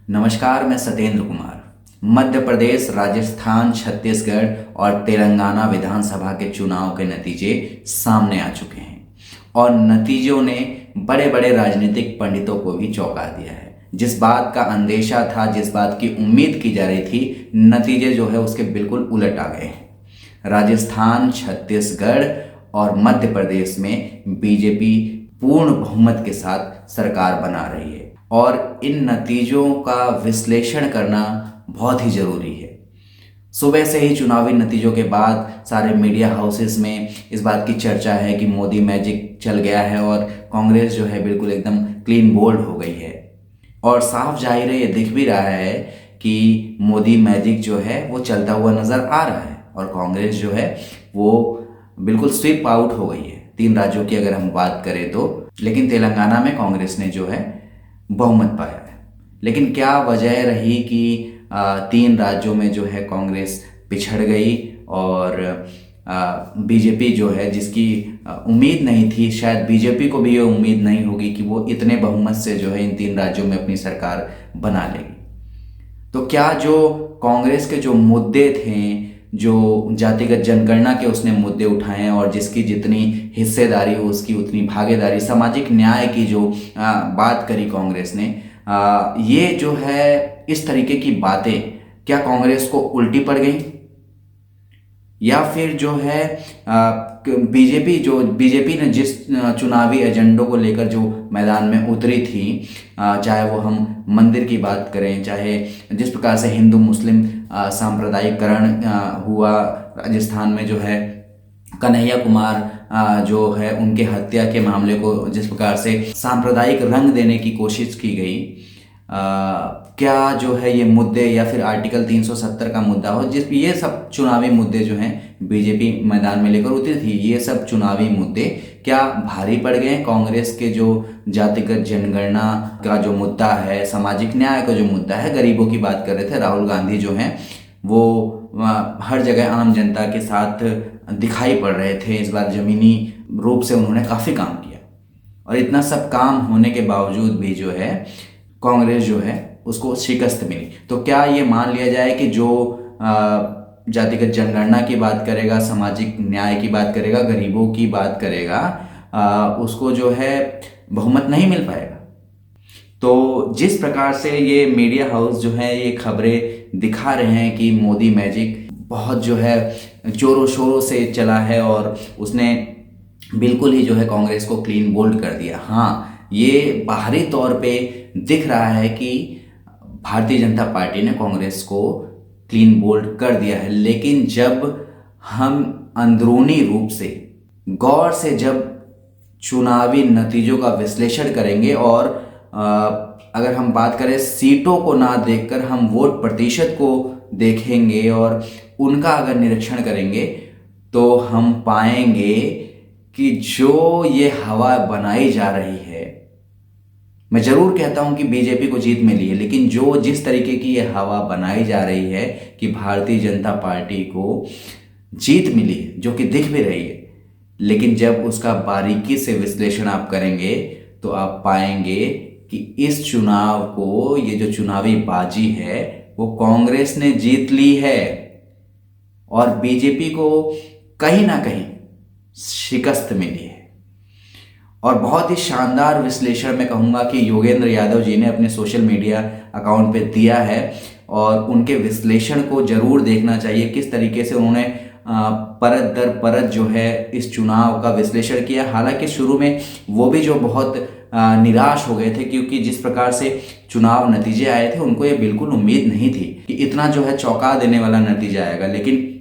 नमस्कार, मैं सत्येंद्र कुमार। मध्य प्रदेश, राजस्थान, छत्तीसगढ़ और तेलंगाना विधानसभा के चुनाव के नतीजे सामने आ चुके हैं और नतीजों ने बड़े बड़े राजनीतिक पंडितों को भी चौंका दिया है। जिस बात का अंदेशा था, जिस बात की उम्मीद की जा रही थी, नतीजे जो है उसके बिल्कुल उलट आ गए हैं। राजस्थान, छत्तीसगढ़ और मध्य प्रदेश में बीजेपी पूर्ण बहुमत के साथ सरकार बना रही है और इन नतीजों का विश्लेषण करना बहुत ही ज़रूरी है। सुबह से ही चुनावी नतीजों के बाद सारे मीडिया हाउसेस में इस बात की चर्चा है कि मोदी मैजिक चल गया है और कांग्रेस जो है बिल्कुल एकदम क्लीन बोल्ड हो गई है। और साफ जाहिर है, ये दिख भी रहा है कि मोदी मैजिक जो है वो चलता हुआ नज़र आ रहा है और कांग्रेस जो है वो बिल्कुल स्वीप आउट हो गई है। 3 राज्यों की अगर हम बात करें तो, लेकिन तेलंगाना में कांग्रेस ने जो है बहुमत पाया है। लेकिन क्या वजह रही कि 3 राज्यों में जो है कांग्रेस पिछड़ गई और बीजेपी जो है, जिसकी उम्मीद नहीं थी, शायद बीजेपी को भी ये उम्मीद नहीं होगी कि वो इतने बहुमत से जो है इन 3 राज्यों में अपनी सरकार बना लेगी। तो क्या जो कांग्रेस के जो मुद्दे थे, जो जातिगत जनगणना के उसने मुद्दे उठाए हैं और जिसकी जितनी हिस्सेदारी हो उसकी उतनी भागीदारी, सामाजिक न्याय की जो बात करी कांग्रेस ने, ये जो है इस तरीके की बातें क्या कांग्रेस को उल्टी पड़ गई या फिर जो है बीजेपी ने जिस चुनावी एजेंडों को लेकर जो मैदान में उतरी थी, चाहे वो हम मंदिर की बात करें, चाहे जिस प्रकार से हिंदू मुस्लिम सांप्रदायिकरण हुआ राजस्थान में, जो है कन्हैया कुमार जो है उनके हत्या के मामले को जिस प्रकार से सांप्रदायिक रंग देने की कोशिश की गई, क्या जो है ये मुद्दे या फिर आर्टिकल 370 का मुद्दा हो, जिस ये सब चुनावी मुद्दे जो हैं बीजेपी मैदान में लेकर उतरी थी, ये सब चुनावी मुद्दे क्या भारी पड़ गए कांग्रेस के जो जातिगत जनगणना का जो मुद्दा है, सामाजिक न्याय का जो मुद्दा है, गरीबों की बात कर रहे थे। राहुल गांधी जो हैं वो हर जगह आम जनता के साथ दिखाई पड़ रहे थे। इस बार जमीनी रूप से उन्होंने काफ़ी काम किया और इतना सब काम होने के बावजूद भी जो है कांग्रेस जो है उसको शिकस्त मिली। तो क्या ये मान लिया जाए कि जो जातिगत जनगणना की बात करेगा, सामाजिक न्याय की बात करेगा, गरीबों की बात करेगा, उसको जो है बहुमत नहीं मिल पाएगा? तो जिस प्रकार से ये मीडिया हाउस जो है ये खबरें दिखा रहे हैं कि मोदी मैजिक बहुत जो है जोरों शोरों से चला है और उसने बिल्कुल ही जो है कांग्रेस को क्लीन बोल्ड कर दिया। हाँ, ये बाहरी तौर पे दिख रहा है कि भारतीय जनता पार्टी ने कांग्रेस को क्लीन बोल्ड कर दिया है, लेकिन जब हम अंदरूनी रूप से गौर से जब चुनावी नतीजों का विश्लेषण करेंगे और अगर हम बात करें सीटों को ना देखकर हम वोट प्रतिशत को देखेंगे और उनका अगर निरीक्षण करेंगे तो हम पाएंगे कि जो ये हवा बनाई जा रही है, मैं ज़रूर कहता हूं कि बीजेपी को जीत मिली है, लेकिन जो जिस तरीके की ये हवा बनाई जा रही है कि भारतीय जनता पार्टी को जीत मिली है, जो कि दिख भी रही है, लेकिन जब उसका बारीकी से विश्लेषण आप करेंगे तो आप पाएंगे कि इस चुनाव को, ये जो चुनावी बाजी है वो कांग्रेस ने जीत ली है और बीजेपी को कहीं ना कहीं शिकस्त मिली है। और बहुत ही शानदार विश्लेषण मैं कहूँगा कि योगेंद्र यादव जी ने अपने सोशल मीडिया अकाउंट पे दिया है और उनके विश्लेषण को ज़रूर देखना चाहिए। किस तरीके से उन्होंने परत दर परत जो है इस चुनाव का विश्लेषण किया। हालांकि शुरू में वो भी जो बहुत निराश हो गए थे, क्योंकि जिस प्रकार से चुनाव नतीजे आए थे उनको ये बिल्कुल उम्मीद नहीं थी कि इतना जो है चौंका देने वाला नतीजा आएगा। लेकिन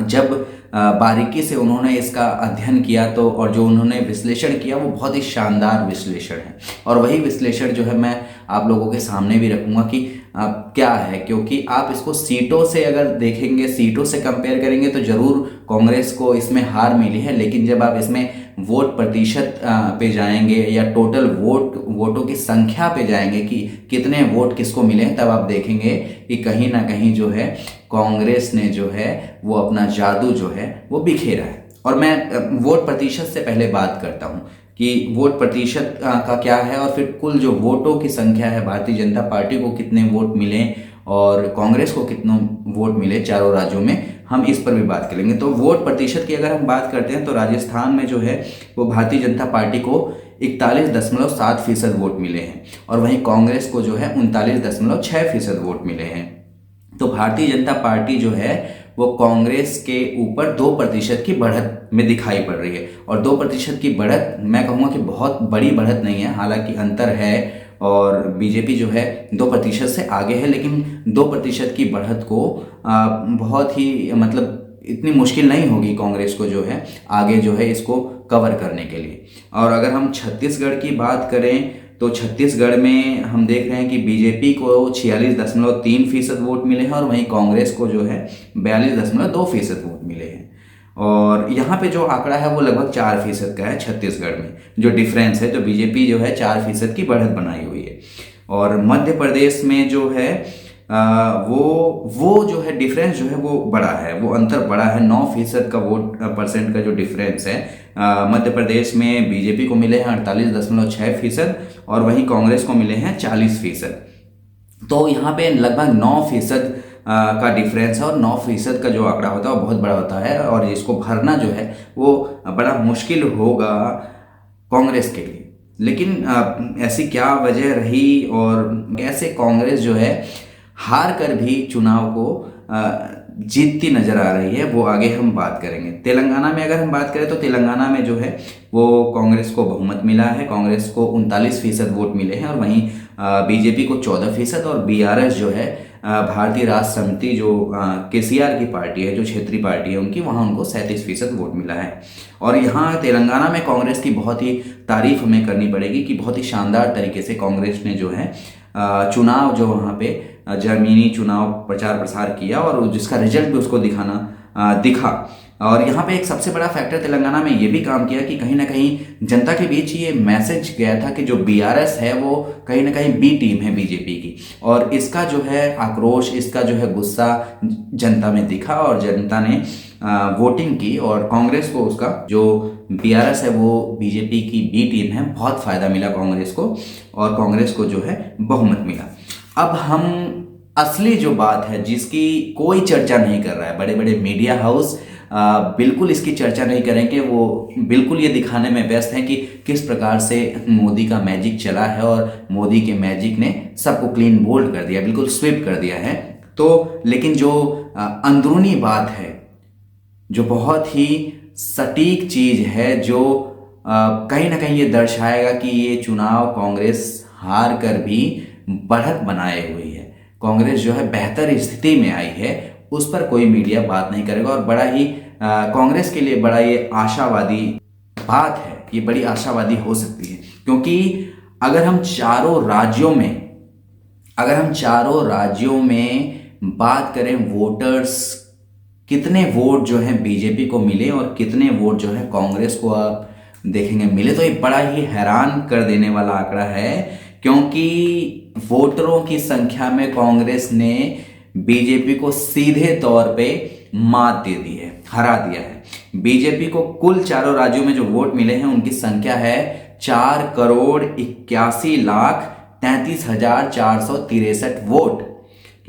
जब बारीकी से उन्होंने इसका अध्ययन किया तो और जो उन्होंने विश्लेषण किया वो बहुत ही शानदार विश्लेषण है और वही विश्लेषण जो है मैं आप लोगों के सामने भी रखूँगा कि क्या है, क्योंकि आप इसको सीटों से अगर देखेंगे, सीटों से कंपेयर करेंगे तो ज़रूर कांग्रेस को इसमें हार मिली है, लेकिन जब आप इसमें वोट प्रतिशत पे जाएंगे या टोटल वोटों की संख्या पे जाएंगे कि कितने वोट किसको मिले, तब आप देखेंगे कि कहीं ना कहीं जो है कांग्रेस ने जो है वो अपना जादू जो है वो बिखेरा है। और मैं वोट प्रतिशत से पहले बात करता हूँ कि वोट प्रतिशत का क्या है और फिर कुल जो वोटों की संख्या है, भारतीय जनता पार्टी को कितने वोट मिले और कांग्रेस को कितने वोट मिले चारों राज्यों में, हम इस पर भी बात करेंगे। तो वोट प्रतिशत की अगर हम बात करते हैं तो राजस्थान में जो है वो भारतीय जनता पार्टी को 41.7% वोट मिले हैं और वहीं कांग्रेस को जो है 39.6% वोट मिले हैं। तो भारतीय जनता पार्टी जो है वो कांग्रेस के ऊपर 2% की बढ़त में दिखाई पड़ रही है। और 2% की बढ़त मैं कहूँगा कि बहुत बड़ी बढ़त नहीं है, हालांकि अंतर है और बीजेपी जो है 2% से आगे है, लेकिन 2% की बढ़त को बहुत ही मतलब इतनी मुश्किल नहीं होगी कांग्रेस को जो है आगे जो है इसको कवर करने के लिए। और अगर हम छत्तीसगढ़ की बात करें तो छत्तीसगढ़ में हम देख रहे हैं कि बीजेपी को 46.3% वोट मिले हैं और वहीं कांग्रेस को जो है 42.2% वोट मिले हैं। और यहाँ पे जो आंकड़ा है वो लगभग 4% का है छत्तीसगढ़ में, जो डिफरेंस है, तो बीजेपी जो है 4% की बढ़त बनाई हुई है। और मध्य प्रदेश में जो है वो जो है डिफरेंस जो है वो बड़ा है, वो अंतर बड़ा है, 9% का वोट परसेंट का जो डिफरेंस है मध्य प्रदेश में बीजेपी को मिले हैं 48.6% और वहीं कांग्रेस को मिले हैं 40%। तो यहाँ पे लगभग 9% का डिफरेंस है और 9% का जो आंकड़ा होता है वो बहुत बड़ा होता है और इसको भरना जो है वो बड़ा मुश्किल होगा कांग्रेस के लिए। लेकिन ऐसी क्या वजह रही और कैसे कांग्रेस जो है हार कर भी चुनाव को जीतती नजर आ रही है, वो आगे हम बात करेंगे। तेलंगाना में अगर हम बात करें तो तेलंगाना में जो है वो कांग्रेस को बहुमत मिला है, कांग्रेस को 39% वोट मिले हैं और वहीं बीजेपी को 14% और बीआरएस जो है भारतीय राष्ट्र समिति जो केसीआर की पार्टी है, जो क्षेत्रीय पार्टी है उनकी, वहाँ उनको 37% वोट मिला है। और यहाँ तेलंगाना में कांग्रेस की बहुत ही तारीफ हमें करनी पड़ेगी कि बहुत ही शानदार तरीके से कांग्रेस ने जो है चुनाव जो वहाँ पे जमीनी चुनाव प्रचार प्रसार किया और जिसका रिजल्ट भी उसको दिखा। और यहाँ पे एक सबसे बड़ा फैक्टर तेलंगाना में ये भी काम किया कि कहीं ना कहीं जनता के बीच ये मैसेज गया था कि जो बीआरएस है वो कहीं ना कहीं बी टीम है बीजेपी की, और इसका जो है आक्रोश, इसका जो है गुस्सा जनता में दिखा और जनता ने वोटिंग की और कांग्रेस को उसका जो बीआरएस है वो बीजेपी की बी टीम है, बहुत फायदा मिला कांग्रेस को और कांग्रेस को जो है बहुमत मिला। अब हम असली जो बात है जिसकी कोई चर्चा नहीं कर रहा है, बड़े बड़े मीडिया हाउस बिल्कुल इसकी चर्चा नहीं करेंगे, वो बिल्कुल ये दिखाने में व्यस्त हैं कि किस प्रकार से मोदी का मैजिक चला है और मोदी के मैजिक ने सबको क्लीन बोल्ड कर दिया, बिल्कुल स्वीप कर दिया है। तो लेकिन जो अंदरूनी बात है, जो बहुत ही सटीक चीज है, जो कहीं ना कहीं ये दर्शाएगा कि ये चुनाव कांग्रेस हार कर भी बढ़त बनाए हुई है, कांग्रेस जो है बेहतर स्थिति में आई है, उस पर कोई मीडिया बात नहीं करेगा। और बड़ा ही कांग्रेस के लिए बड़ा ये आशावादी बात है, ये बड़ी आशावादी हो सकती है, क्योंकि अगर हम चारों राज्यों में बात करें वोटर्स, कितने वोट जो है बीजेपी को मिले और कितने वोट जो है कांग्रेस को आप देखेंगे मिले, तो ये बड़ा ही हैरान कर देने वाला आंकड़ा है, क्योंकि वोटरों की संख्या में कांग्रेस ने बीजेपी को सीधे तौर पे मात दे दी है, हरा दिया है। बीजेपी को कुल चारों राज्यों में जो वोट मिले हैं उनकी संख्या है 4,81,33,463 वोट,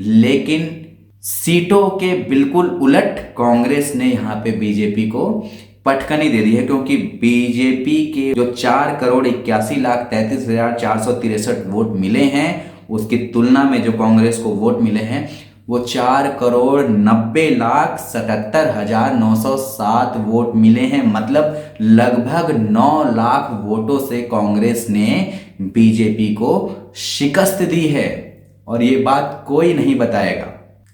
लेकिन सीटों के बिल्कुल उलट कांग्रेस ने यहां पे बीजेपी को पटकनी दे दी है, क्योंकि बीजेपी के जो 4,81,33,463 वोट मिले हैं उसकी तुलना में जो कांग्रेस को वोट मिले हैं वो 4,90,77,907 वोट मिले हैं। मतलब लगभग 9 लाख वोटों से कांग्रेस ने बीजेपी को शिकस्त दी है। और ये बात कोई नहीं बताएगा,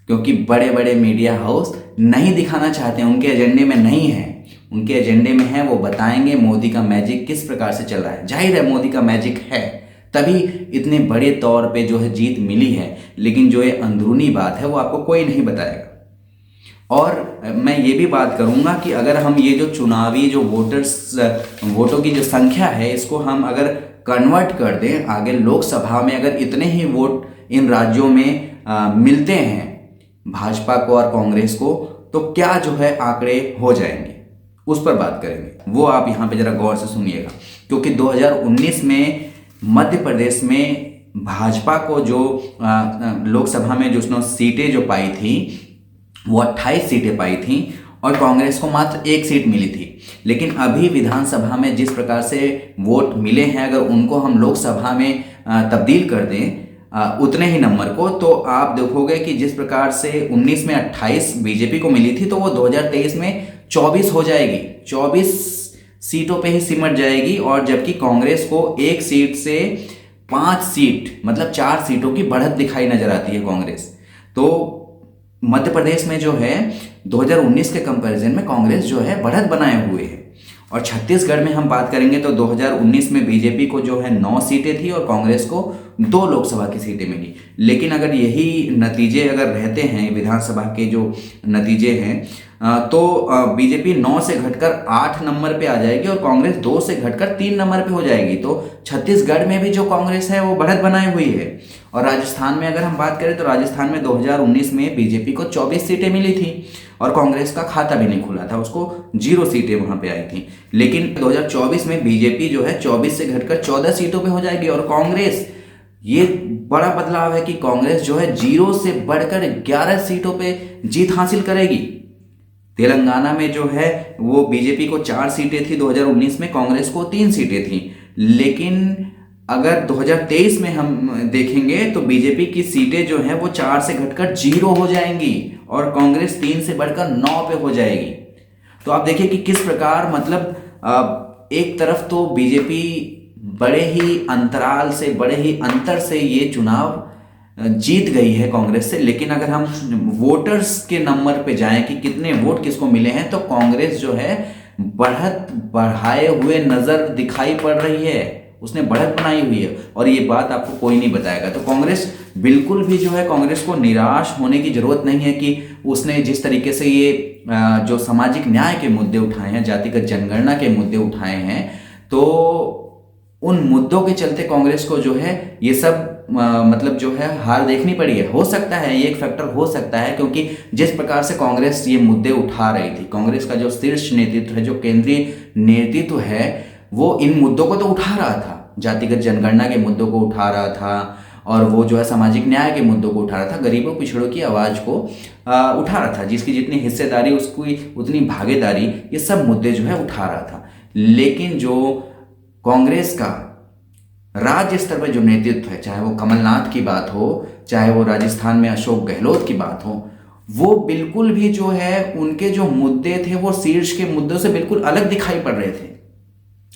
क्योंकि बड़े बड़े मीडिया हाउस नहीं दिखाना चाहते हैं, उनके एजेंडे में नहीं है। उनके एजेंडे में है वो बताएंगे मोदी का मैजिक किस प्रकार से चल रहा है। जाहिर है मोदी का मैजिक है, तभी इतने बड़े तौर पे जो है जीत मिली है, लेकिन जो ये अंदरूनी बात है वो आपको कोई नहीं बताएगा। और मैं ये भी बात करूंगा कि अगर हम ये जो चुनावी जो वोटों की जो संख्या है, इसको हम अगर कन्वर्ट कर दें आगे लोकसभा में, अगर इतने ही वोट इन राज्यों में मिलते हैं भाजपा को और कांग्रेस को, तो क्या जो है आंकड़े हो जाएंगे, उस पर बात करेंगे। वो आप यहाँ पे जरा गौर से सुनिएगा। क्योंकि 2019 में मध्य प्रदेश में भाजपा को जो लोकसभा में जो उसने सीटें जो पाई थी वो 28 सीटें पाई थी और कांग्रेस को मात्र 1 सीट मिली थी। लेकिन अभी विधानसभा में जिस प्रकार से वोट मिले हैं, अगर उनको हम लोकसभा में तब्दील कर दें उतने ही नंबर को, तो आप देखोगे कि जिस प्रकार से 19 में 28 बीजेपी को मिली थी तो वो 2023 में 24 हो जाएगी, 24 सीटों पे ही सिमट जाएगी। और जबकि कांग्रेस को 1 सीट से 5 सीट मतलब 4 सीटों की बढ़त दिखाई नजर आती है कांग्रेस। तो मध्य प्रदेश में जो है 2019 के कंपैरिजन में कांग्रेस जो है बढ़त बनाए हुए है। और छत्तीसगढ़ में हम बात करेंगे तो 2019 में बीजेपी को जो है 9 सीटें थी और कांग्रेस को 2 लोकसभा की सीटें मिली। लेकिन अगर यही नतीजे अगर रहते हैं, विधानसभा के जो नतीजे हैं, तो बीजेपी 9 से घटकर 8 नंबर पे आ जाएगी और कांग्रेस 2 से घटकर 3 नंबर पे हो जाएगी। तो छत्तीसगढ़ में भी जो कांग्रेस है वो बढ़त बनाई हुई है। और राजस्थान में अगर हम बात करें तो राजस्थान में 2019 में बीजेपी को 24 सीटें मिली थी और कांग्रेस का खाता भी नहीं खुला था, उसको 0 सीटें वहां पे आई थी। लेकिन 2024 में बीजेपी जो है 24 से घटकर 14 सीटों पे हो जाएगी और कांग्रेस, ये बड़ा बदलाव है कि कांग्रेस जो है 0 से बढ़कर 11 सीटों पे जीत हासिल करेगी। तेलंगाना में जो है वो बीजेपी को 4 सीटें थी 2019 में, कांग्रेस को 3 सीटें थी। लेकिन अगर 2023 में हम देखेंगे तो बीजेपी की सीटें जो हैं वो 4 से घटकर 0 हो जाएंगी और कांग्रेस 3 से बढ़कर 9 पे हो जाएगी। तो आप देखिए कि किस प्रकार, मतलब एक तरफ तो बीजेपी बड़े ही अंतराल से, बड़े ही अंतर से ये चुनाव जीत गई है कांग्रेस से। लेकिन अगर हम वोटर्स के नंबर पे जाएं कि कितने वोट किसको मिले हैं, तो कांग्रेस जो है बढ़त बढ़ाए हुए नजर दिखाई पड़ रही है, उसने बढ़त बनाई हुई है और ये बात आपको कोई नहीं बताएगा। तो कांग्रेस बिल्कुल भी जो है, कांग्रेस को निराश होने की जरूरत नहीं है कि उसने जिस तरीके से ये जो सामाजिक न्याय के मुद्दे उठाए हैं, जातिगत जनगणना के मुद्दे उठाए हैं, तो उन मुद्दों के चलते कांग्रेस को जो है ये सब मतलब जो है हार देखनी पड़ी है। हो सकता है ये एक फैक्टर हो सकता है, क्योंकि जिस प्रकार से कांग्रेस ये मुद्दे उठा रही थी, कांग्रेस का जो शीर्ष नेतृत्व है, जो केंद्रीय नेतृत्व है, वो इन मुद्दों को तो उठा रहा था, जातिगत जनगणना के मुद्दों को उठा रहा था और वो जो है सामाजिक न्याय के मुद्दों को उठा रहा था, गरीबों पिछड़ों की आवाज को उठा रहा था, जिसकी जितनी हिस्सेदारी उसकी उतनी भागीदारी, ये सब मुद्दे जो है उठा रहा था। लेकिन जो कांग्रेस का राज्य स्तर पर जो नेतृत्व है, चाहे वो कमलनाथ की बात हो, चाहे वो राजस्थान में अशोक गहलोत की बात हो, वो बिल्कुल भी जो है उनके जो मुद्दे थे वो शीर्ष के मुद्दों से बिल्कुल अलग दिखाई पड़ रहे थे।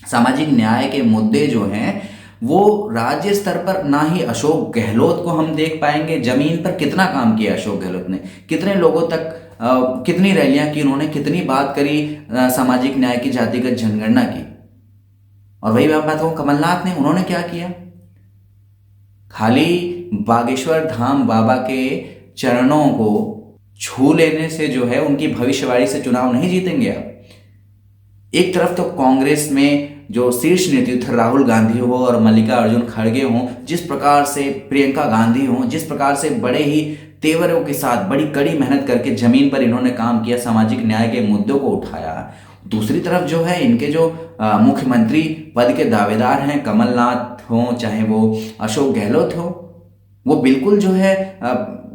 सामाजिक न्याय के मुद्दे जो हैं वो राज्य स्तर पर ना ही अशोक गहलोत को हम देख पाएंगे, जमीन पर कितना काम किया अशोक गहलोत ने, कितने लोगों तक कितनी रैलियां की उन्होंने, कितनी बात करी सामाजिक न्याय की, जातिगत जनगणना की। और वही बात कहूं कमलनाथ ने, उन्होंने क्या किया? खाली बागेश्वर धाम बाबा के चरणों को छू लेने से जो है उनकी भविष्यवाणी से चुनाव नहीं जीतेंगे आप। एक तरफ तो कांग्रेस में जो शीर्ष नेतृत्व राहुल गांधी हो और मल्लिकार्जुन खड़गे हों, जिस प्रकार से प्रियंका गांधी हों, जिस प्रकार से बड़े ही तेवरों के साथ बड़ी कड़ी मेहनत करके जमीन पर इन्होंने काम किया, सामाजिक न्याय के मुद्दों को उठाया। दूसरी तरफ जो है इनके जो मुख्यमंत्री पद के दावेदार हैं, कमलनाथ हो चाहे वो अशोक गहलोत हो, वो बिल्कुल जो है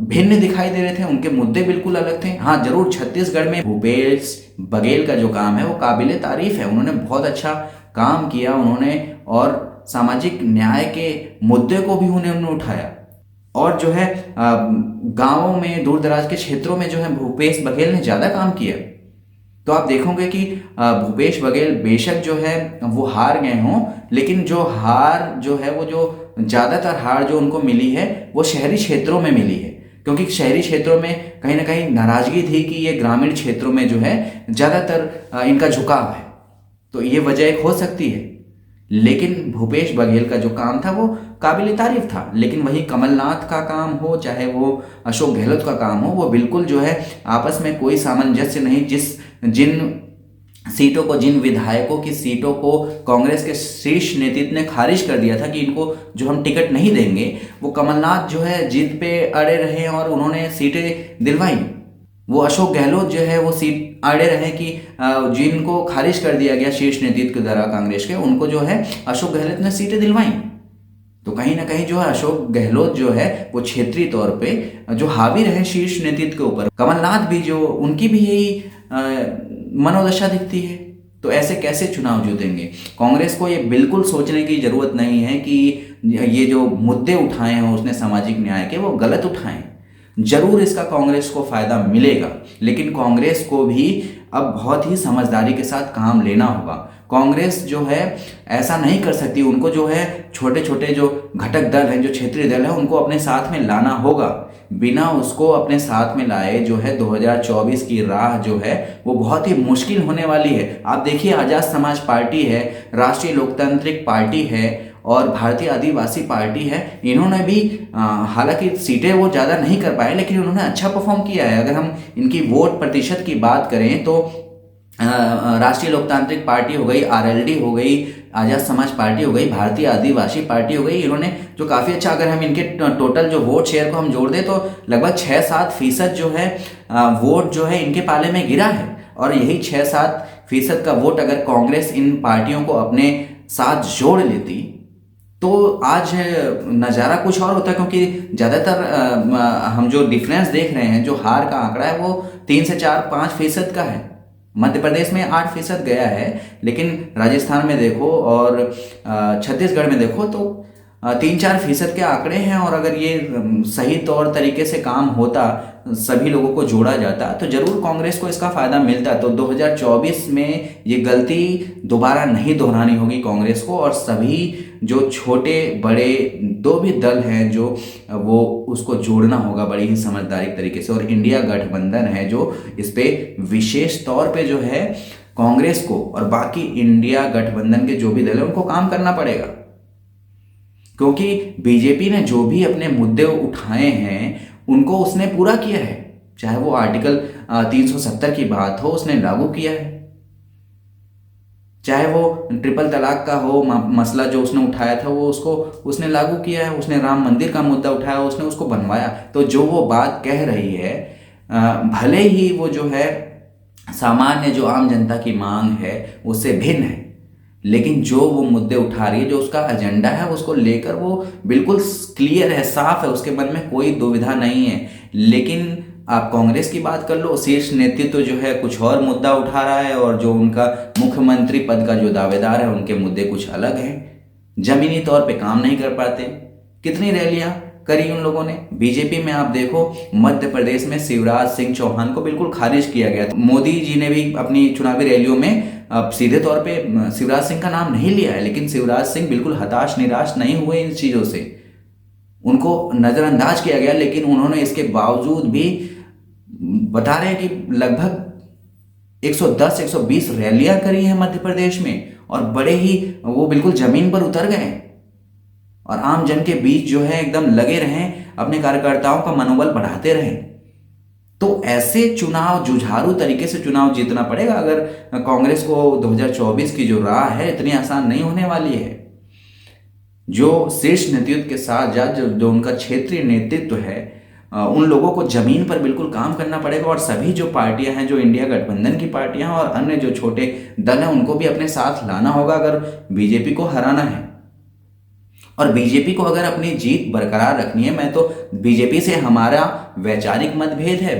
भिन्न दिखाई दे रहे थे, उनके मुद्दे बिल्कुल अलग थे। हाँ जरूर छत्तीसगढ़ में भूपेश बघेल का जो काम है वो काबिले तारीफ है, उन्होंने बहुत अच्छा काम किया उन्होंने, और सामाजिक न्याय के मुद्दे को भी उन्होंने उठाया। और जो है गांवों में, दूर दराज के क्षेत्रों में जो है भूपेश बघेल ने ज़्यादा काम किया। तो आप देखोगे कि भूपेश बघेल बेशक जो है वो हार गए हों, लेकिन जो हार जो है वो जो ज़्यादातर हार जो उनको मिली है वो शहरी क्षेत्रों में मिली है, क्योंकि शहरी क्षेत्रों में कहीं ना कहीं नाराजगी थी कि ये ग्रामीण क्षेत्रों में जो है ज़्यादातर इनका झुकाव है, तो ये वजह एक हो सकती है। लेकिन भूपेश बघेल का जो काम था वो काबिल तारीफ था। लेकिन वही कमलनाथ का काम हो चाहे वो अशोक गहलोत का काम हो, वो बिल्कुल जो है आपस में कोई सामंजस्य नहीं। जिन सीटों को, जिन विधायकों की सीटों को कांग्रेस के शीर्ष नेतृत्व ने खारिज कर दिया था कि इनको जो हम टिकट नहीं देंगे, वो कमलनाथ जो है जीत पे अड़े रहे और उन्होंने सीटें दिलवाई। वो अशोक गहलोत जो है वो सीट अड़े रहे कि जिनको खारिज कर दिया गया शीर्ष नेतृत्व के द्वारा कांग्रेस के, उनको जो है अशोक गहलोत ने सीटें दिलवाई। तो कहीं ना कहीं जो है अशोक गहलोत जो है वो क्षेत्रीय तौर पे जो हावी रहे शीर्ष नेतृत्व के ऊपर। कमलनाथ भी जो उनकी भी यही मनोदशा दिखती है। तो ऐसे कैसे चुनाव जीतेंगे? कांग्रेस को ये बिल्कुल सोचने की जरूरत नहीं है कि ये जो मुद्दे उठाए हैं उसने सामाजिक न्याय के, वो गलत उठाए। जरूर इसका कांग्रेस को फायदा मिलेगा, लेकिन कांग्रेस को भी अब बहुत ही समझदारी के साथ काम लेना होगा। कांग्रेस जो है ऐसा नहीं कर सकती, उनको जो है छोटे छोटे जो घटक दल हैं, जो क्षेत्रीय दल है, उनको अपने साथ में लाना होगा। बिना उसको अपने साथ में लाए जो है 2024 की राह जो है वो बहुत ही मुश्किल होने वाली है। आप देखिए, आजाद समाज पार्टी है, राष्ट्रीय लोकतांत्रिक पार्टी है और भारतीय आदिवासी पार्टी है। इन्होंने भी हालांकि सीटें वो ज़्यादा नहीं कर पाए, लेकिन उन्होंने अच्छा परफॉर्म किया है। अगर हम इनकी वोट प्रतिशत की बात करें तो राष्ट्रीय लोकतांत्रिक पार्टी हो गई, आरएलडी हो गई, आजाद समाज पार्टी हो गई, भारतीय आदिवासी पार्टी हो गई, इन्होंने जो काफ़ी अच्छा, अगर हम इनके टोटल जो वोट शेयर को हम जोड़ दें तो लगभग 6-7% जो है वोट जो है इनके पाले में गिरा है। और यही 6-7% का वोट अगर कांग्रेस इन पार्टियों को अपने साथ जोड़ लेती तो आज नज़ारा कुछ और होता, क्योंकि ज़्यादातर हम जो डिफरेंस देख रहे हैं, जो हार का आंकड़ा है वो 3 से 4-5% का है। मध्य प्रदेश में 8% गया है, लेकिन राजस्थान में देखो और छत्तीसगढ़ में देखो तो 3-4% के आंकड़े हैं। और अगर ये सही तौर तरीके से काम होता, सभी लोगों को जोड़ा जाता, तो जरूर कांग्रेस को इसका फायदा मिलता। तो 2024 में ये गलती दोबारा नहीं दोहरानी होगी कांग्रेस को, और सभी जो छोटे बड़े दो भी दल हैं जो वो उसको जोड़ना होगा बड़ी ही समझदारी तरीके से। और इंडिया गठबंधन है जो इस पे विशेष तौर पे जो है कांग्रेस को और बाकी इंडिया गठबंधन के जो भी दल है उनको काम करना पड़ेगा, क्योंकि बीजेपी ने जो भी अपने मुद्दे उठाए हैं उनको उसने पूरा किया है। चाहे वो आर्टिकल 370 की बात हो, उसने लागू किया है। चाहे वो ट्रिपल तलाक का हो मसला जो उसने उठाया था, वो उसको उसने लागू किया है। उसने राम मंदिर का मुद्दा उठाया, उसने उसको बनवाया। तो जो वो बात कह रही है, भले ही वो जो है सामान्य जो आम जनता की मांग है उससे भिन्न है, लेकिन जो वो मुद्दे उठा रही है, जो उसका एजेंडा है, उसको लेकर वो बिल्कुल क्लियर है, साफ है, उसके मन में कोई दुविधा नहीं है। लेकिन आप कांग्रेस की बात कर लो, शीर्ष नेतृत्व जो है कुछ और मुद्दा उठा रहा है, और जो उनका मुख्यमंत्री पद का जो दावेदार है उनके मुद्दे कुछ अलग हैं। जमीनी तौर पे काम नहीं कर पाते। कितनी रैलियां करी उन लोगों ने। बीजेपी में आप देखो, मध्य प्रदेश में शिवराज सिंह चौहान को बिल्कुल खारिज किया गया। मोदी जी ने भी अपनी चुनावी रैलियों में सीधे तौर पे शिवराज सिंह का नाम नहीं लिया है, लेकिन शिवराज सिंह बिल्कुल हताश निराश नहीं हुए इन चीज़ों से। उनको नज़रअंदाज किया गया, लेकिन उन्होंने इसके बावजूद भी बता रहे हैं कि लगभग 110-120 रैलियां करी हैं मध्य प्रदेश में, और बड़े ही वो बिल्कुल जमीन पर उतर गए और आम जन के बीच जो है एकदम लगे रहें, अपने कार्यकर्ताओं का मनोबल बढ़ाते रहें। तो ऐसे चुनाव जुझारू तरीके से चुनाव जीतना पड़ेगा। अगर कांग्रेस को 2024 की जो राह है इतनी आसान नहीं होने वाली है। जो शीर्ष नेतृत्व के साथ जो उनका क्षेत्रीय नेतृत्व है, उन लोगों को जमीन पर बिल्कुल काम करना पड़ेगा। और सभी जो पार्टियां हैं, जो इंडिया गठबंधन की पार्टियां हैं और अन्य जो छोटे दल हैं, उनको भी अपने साथ लाना होगा अगर बीजेपी को हराना है। और बीजेपी को अगर अपनी जीत बरकरार रखनी है, मैं तो बीजेपी से हमारा वैचारिक मतभेद है,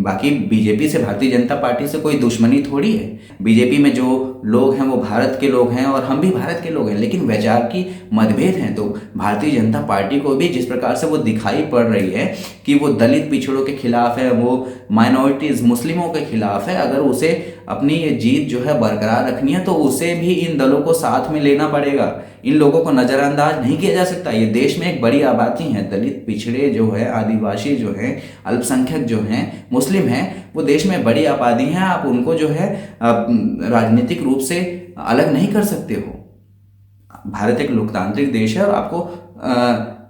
बाकी बीजेपी से, भारतीय जनता पार्टी से कोई दुश्मनी थोड़ी है। बीजेपी में जो लोग हैं वो भारत के लोग हैं और हम भी भारत के लोग हैं, लेकिन वैचारिक मतभेद हैं। तो भारतीय जनता पार्टी को भी जिस प्रकार से वो दिखाई पड़ रही है कि वो दलित पिछड़ों के खिलाफ है, वो माइनॉरिटीज़ मुस्लिमों के खिलाफ है, अगर उसे अपनी ये जीत जो है बरकरार रखनी है तो उसे भी इन दलों को साथ में लेना पड़ेगा। इन लोगों को नज़रअंदाज नहीं किया जा सकता। ये देश में एक बड़ी आबादी है, दलित पिछड़े जो है, आदिवासी जो है, अल्पसंख्यक जो हैं, मुस्लिम हैं, वो देश में बड़ी आबादी हैं। आप उनको जो है राजनीतिक रूप से अलग नहीं कर सकते हो। भारत एक लोकतांत्रिक देश है और आपको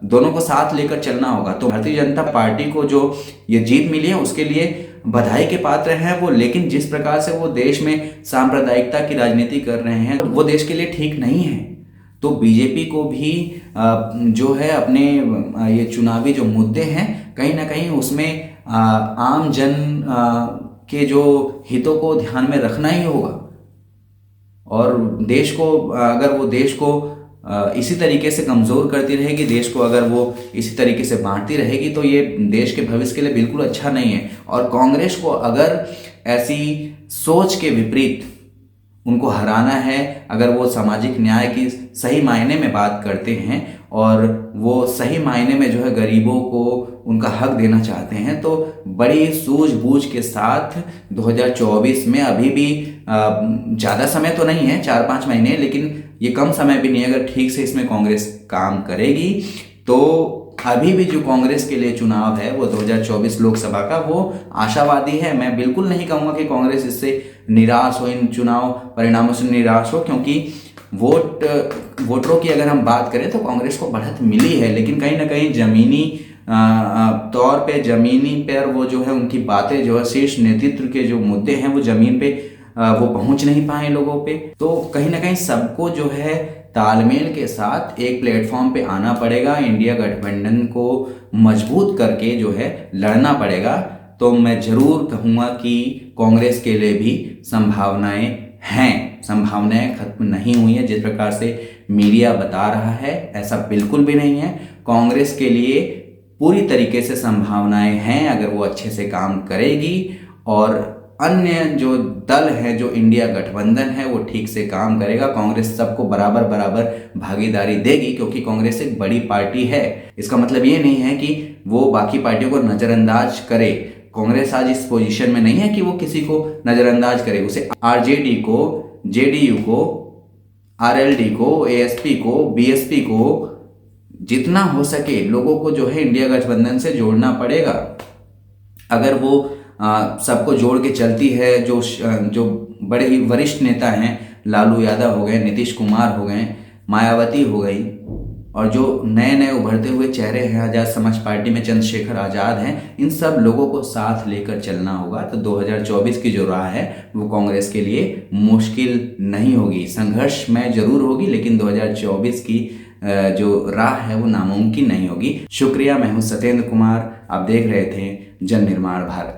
दोनों को साथ लेकर चलना होगा। तो भारतीय जनता पार्टी को जो ये जीत मिली है उसके लिए बधाई के पात्र हैं वो, लेकिन जिस प्रकार से वो देश में सांप्रदायिकता की राजनीति कर रहे हैं वो देश के लिए ठीक नहीं है। तो बीजेपी को भी जो है अपने ये चुनावी जो मुद्दे हैं, कहीं ना कहीं उसमें आम जन के जो हितों को ध्यान में रखना ही होगा। और देश को अगर वो देश को इसी तरीके से कमज़ोर करती रहेगी, देश को अगर वो इसी तरीके से बांटती रहेगी, तो ये देश के भविष्य के लिए बिल्कुल अच्छा नहीं है। और कांग्रेस को अगर ऐसी सोच के विपरीत उनको हराना है, अगर वो सामाजिक न्याय की सही मायने में बात करते हैं और वो सही मायने में जो है गरीबों को उनका हक देना चाहते हैं, तो बड़ी सूझबूझ के साथ 2024 में, अभी भी ज़्यादा समय तो नहीं है, 4-5 महीने, लेकिन ये कम समय भी नहीं है, अगर ठीक से इसमें कांग्रेस काम करेगी तो अभी भी जो कांग्रेस के लिए चुनाव है वो 2024 लोकसभा का, वो आशावादी है। मैं बिल्कुल नहीं कहूँगा कि कांग्रेस इससे निराश हो, इन चुनाव परिणामों से निराश हो, क्योंकि वोटरों की अगर हम बात करें तो कांग्रेस को बढ़त मिली है, लेकिन कहीं ना कहीं जमीनी तौर पे, जमीनी पर वो जो है उनकी बातें जो है, शीर्ष नेतृत्व के जो मुद्दे हैं वो जमीन पे वो पहुंच नहीं पाए लोगों पे। तो कहीं ना कहीं सबको जो है तालमेल के साथ एक प्लेटफॉर्म पे आना पड़ेगा, इंडिया गठबंधन को मजबूत करके जो है लड़ना पड़ेगा। तो मैं जरूर कहूँगा कि कांग्रेस के लिए भी संभावनाएं हैं, संभावनाएं खत्म नहीं हुई हैं। जिस प्रकार से मीडिया बता रहा है ऐसा बिल्कुल भी नहीं है। कांग्रेस के लिए पूरी तरीके से संभावनाएं हैं, अगर वो अच्छे से काम करेगी और अन्य जो दल है, जो इंडिया गठबंधन है, वो ठीक से काम करेगा, कांग्रेस सबको बराबर बराबर भागीदारी देगी, क्योंकि कांग्रेस एक बड़ी पार्टी है। इसका मतलब ये नहीं है कि वो बाकी पार्टियों को नज़रअंदाज करे। कांग्रेस आज इस पोजीशन में नहीं है कि वो किसी को नज़रअंदाज करे। उसे आरजेडी को, जेडीयू को, आरएलडी को, एएसपी को, बीएसपी को, जितना हो सके लोगों को जो है इंडिया गठबंधन से जोड़ना पड़ेगा। अगर वो सबको जोड़ के चलती है, जो बड़े ही वरिष्ठ नेता हैं, लालू यादव हो गए, नीतीश कुमार हो गए, मायावती हो गई, और जो नए नए उभरते हुए चेहरे हैं आज़ाद समाज पार्टी में चंद्रशेखर आज़ाद हैं, इन सब लोगों को साथ लेकर चलना होगा। तो 2024 की जो राह है वो कांग्रेस के लिए मुश्किल नहीं होगी, संघर्षमय जरूर होगी, लेकिन 2024 की जो राह है वो नामुमकिन नहीं होगी। शुक्रिया। मैं हूँ सत्येंद्र कुमार, आप देख रहे थे जन निर्माण भारत।